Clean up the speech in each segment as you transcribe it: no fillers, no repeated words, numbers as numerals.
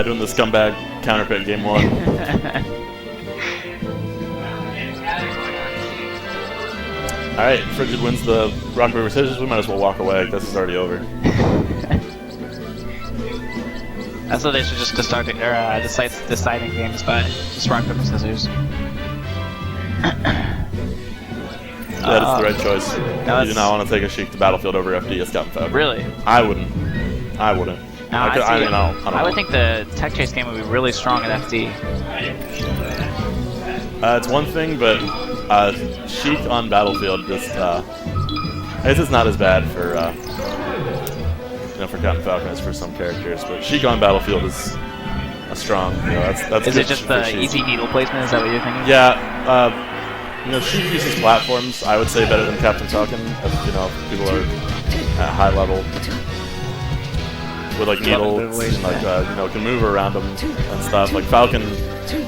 Doing the scumbag counter pick game 1. Alright, Phrigid wins the rock, paper, scissors. We might as well walk away. This is already over. That's what they should just start deciding games by just rock, paper, scissors. That is the right choice. You do not want to take a Sheik to Battlefield over FD as Captain Falcon. Really? I wouldn't. I wouldn't. No, I would think the tech chase game would be really strong at FD. It's one thing, but Sheik on Battlefield just I guess it's not as bad for for Captain Falcon as for some characters, but Sheik on Battlefield is a strong. That's is it just the easy needle placement? Is that what you're thinking? Yeah. Sheik uses platforms, I would say, better than Captain Falcon. If, people are at high level with like needles and like can move around them and stuff. Like Falcon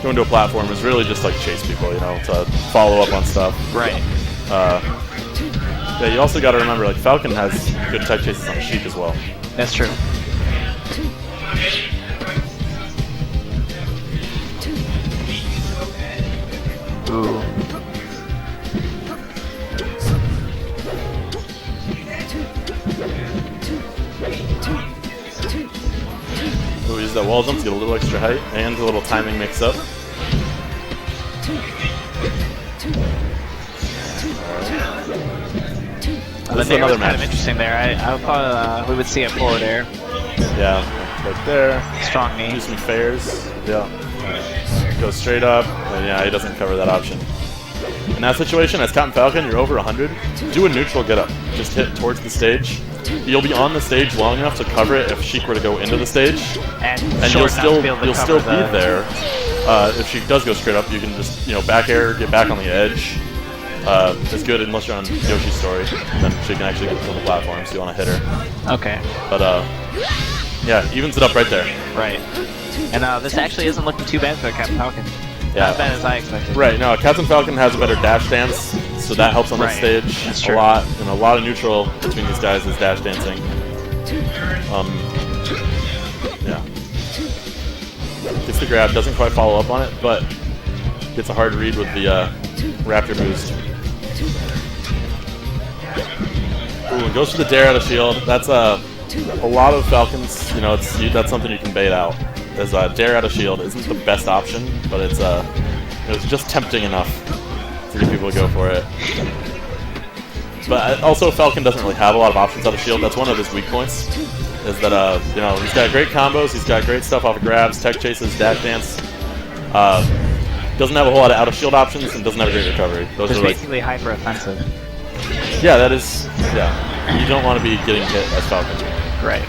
going to a platform is really just like chase people, to follow up on stuff. Right. Yeah, you also got to remember, like Falcon has good tech chases on Sheik as well. That's true. Ooh. Ooh, use that wall jump to get a little extra height and a little timing mix up. This is another match. Kind of interesting there. I thought we would see a forward air. Yeah, right there. Strong knee. Do some fairs. Yeah. Go straight up. And yeah, he doesn't cover that option. In that situation, as Captain Falcon, you're over 100. Do a neutral get up. Just hit towards the stage. You'll be on the stage long enough to cover it if Sheik were to go into the stage, and you'll still be there. If Sheik does go straight up, you can just back air, get back on the edge. It's good unless you're on Yoshi's story, then she can actually get to the platform, so you want to hit her. Okay. But yeah, evens it up right there. Right. And this actually isn't looking too bad for Captain Falcon. Yeah. Not as bad as I expected. Right. No, Captain Falcon has a better dash dance, so that helps on this stage That's a true. lot. And a lot of neutral between these guys is dash dancing. Yeah. Gets the grab, doesn't quite follow up on it, but gets a hard read with the Raptor boost. Ooh, and goes for the dare out of shield. That's a lot of Falcons. That's something you can bait out. As dare out of shield isn't the best option, but it's just tempting enough to get people to go for it. But also, Falcon doesn't really have a lot of options out of shield. That's one of his weak points. Is that he's got great combos, he's got great stuff off of grabs, tech chases, dash dance. Doesn't have a whole lot of out of shield options and doesn't have a great recovery. Those it's are basically hyper offensive. Yeah, that is. Yeah, you don't want to be getting hit as Falcon. Right.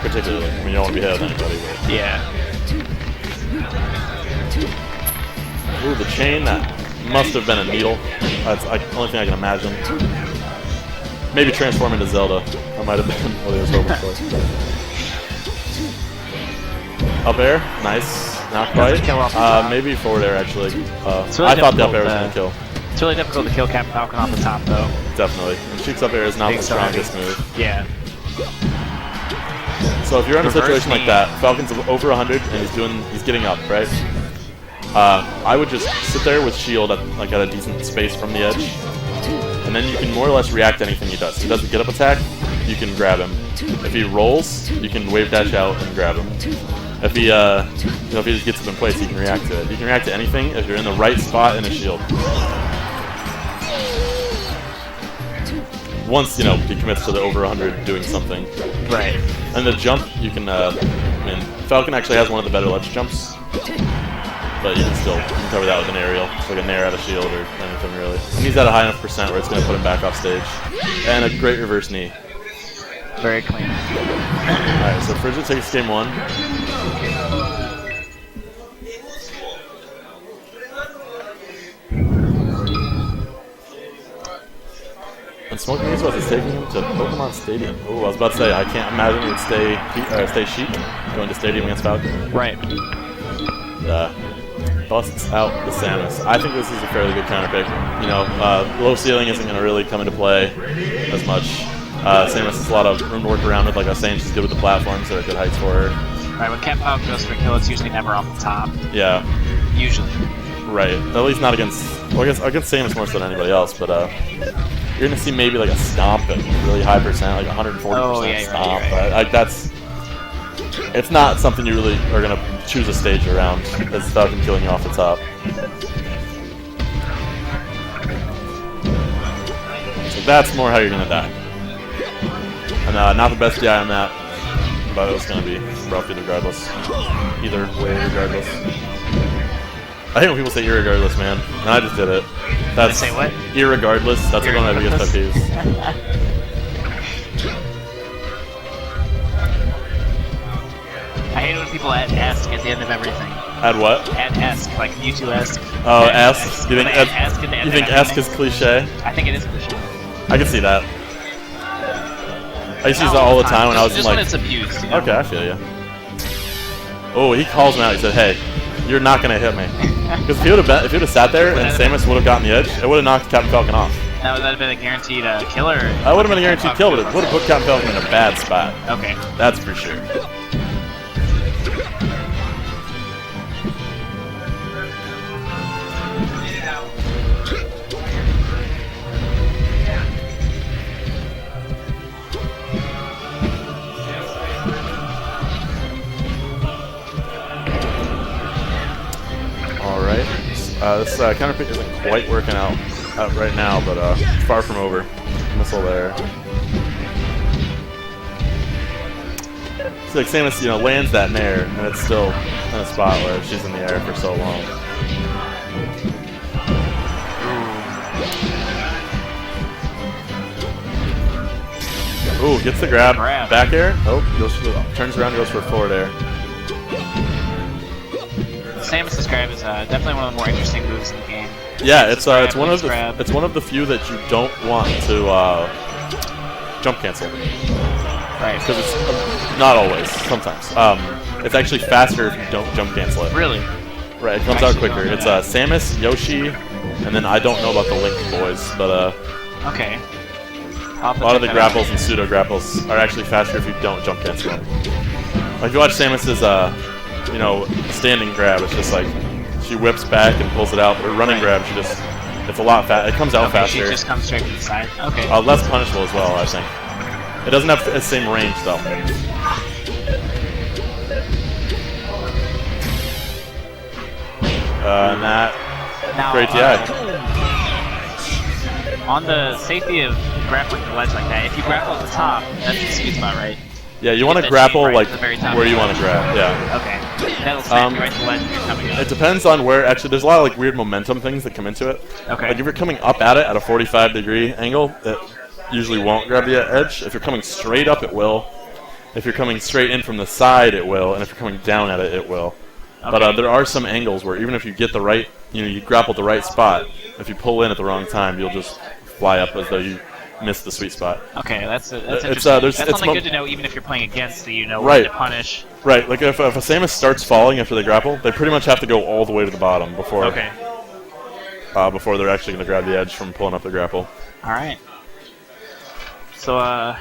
Particularly, I mean, you don't want to be hit with anybody. But. Yeah. Ooh, the chain, that must have been a needle. That's the only thing I can imagine. Maybe transform into Zelda. That might have been what he was hoping for. Up air, nice. Not quite. Maybe forward air, actually. I thought the up air was going to kill. It's really difficult to kill Captain Falcon off the top, though. Definitely. And Sheik's up air is not the strongest move. Yeah. So if you're in a situation like that, Falcon's over 100 and he's getting up, right? I would just sit there with shield at a decent space from the edge, and then you can more or less react to anything he does. If he does a get up attack, you can grab him. If he rolls, you can wave dash out and grab him. If he if he just gets up in place, you can react to it. You can react to anything if you're in the right spot in a shield. Once he commits to the over 100 doing something. Right. And the jump, you can. Falcon actually has one of the better ledge jumps, but you can cover that with an aerial, it's like a nair out of shield or anything really. And he's at a high enough percent where it's going to put him back off stage, and a great reverse knee. Very clean. All right, so Phrigid takes game 1. And Smokey is taking him to Pokemon Stadium. Oh, I was about to say, I can't imagine he would stay Sheik going to Stadium against Falcon. Right. Busts out the Samus. I think this is a fairly good counter pick. Low ceiling isn't going to really come into play as much. Samus has a lot of room to work around with. Like I was saying, she's good with the platforms, so they're good heights for her. Right, when Cat Falcon goes for a kill, it's usually never off the top. Yeah. Usually. Right. At least not against... Well, against Samus more so than anybody else, but you're going to see maybe like a stomp at really high percent, like 140% stomp. Right. But like that's... It's not something you really are going to choose a stage around as Falcon killing you off the top. So that's more how you're going to die. And not the best DI on that, but it was going to be rough regardless. Either way, regardless. I hate when people say irregardless, man. And I just did it. That's say what? Irregardless. That's one of my biggest pet peeves. I hate it when people add "esque" at the end of everything. Add what? Add "esque," like Mewtwo-esque. Oh, esque. You think esque is cliche? I think it is cliche. I can see that. I used to use that all the time when I was in, just like... when it's abused, you know? Okay, I feel you. Oh, he calls me out. He said, "Hey, you're not gonna hit me." Because if he would have sat there and Samus would have gotten the edge, it would have knocked Captain Falcon off. Now, would that have been a guaranteed killer? That would have been a guaranteed kill, but it would have put Captain Falcon in a bad spot. Okay. That's for sure. Alright. This counter pick isn't quite working out right now, but it's far from over. Missile there. So like Samus, lands that nair, and it's still in a spot where she's in the air for so long. Ooh, gets the grab. Back air. Oh, turns around, goes for a forward air. Samus's grab is definitely one of the more interesting moves in the game. Yeah, it's one of the few that you don't want to jump cancel. Right. Because it's not always. Sometimes. It's actually faster if you don't jump cancel it. Really? Right. It comes out quicker. It's Samus, Yoshi, and then I don't know about the Link boys, but okay. A lot of the grapples and pseudo grapples are actually faster if you don't jump cancel them. Like if you watch Samus's standing grab, it's just like she whips back and pulls it out. But her running grab, it's a lot it comes out faster. She just comes straight to the side. Okay. Less punishable as well, I think. It doesn't have the same range though. And that great DI. On the safety of grappling the ledge like that, if you grapple at the top, that's the sweet spot, right? Yeah, you want to grapple right like where you want to grab. Yeah. Okay. That'll snap you right to the ledge when you're coming up. It depends on where. Actually, there's a lot of like weird momentum things that come into it. Okay. Like if you're coming up at it at a 45-degree angle, it usually won't grab the edge. If you're coming straight up, it will. If you're coming straight in from the side, it will. And if you're coming down at it, it will. Okay. But there are some angles where even if you get the right, you grapple at the right spot, if you pull in at the wrong time, you'll just fly up as though you missed the sweet spot. Okay, that's interesting. That's something good to know, even if you're playing against, so you know when to punish. Right, like if a Samus starts falling after they grapple, they pretty much have to go all the way to the bottom before before they're actually going to grab the edge from pulling up the grapple. All right. So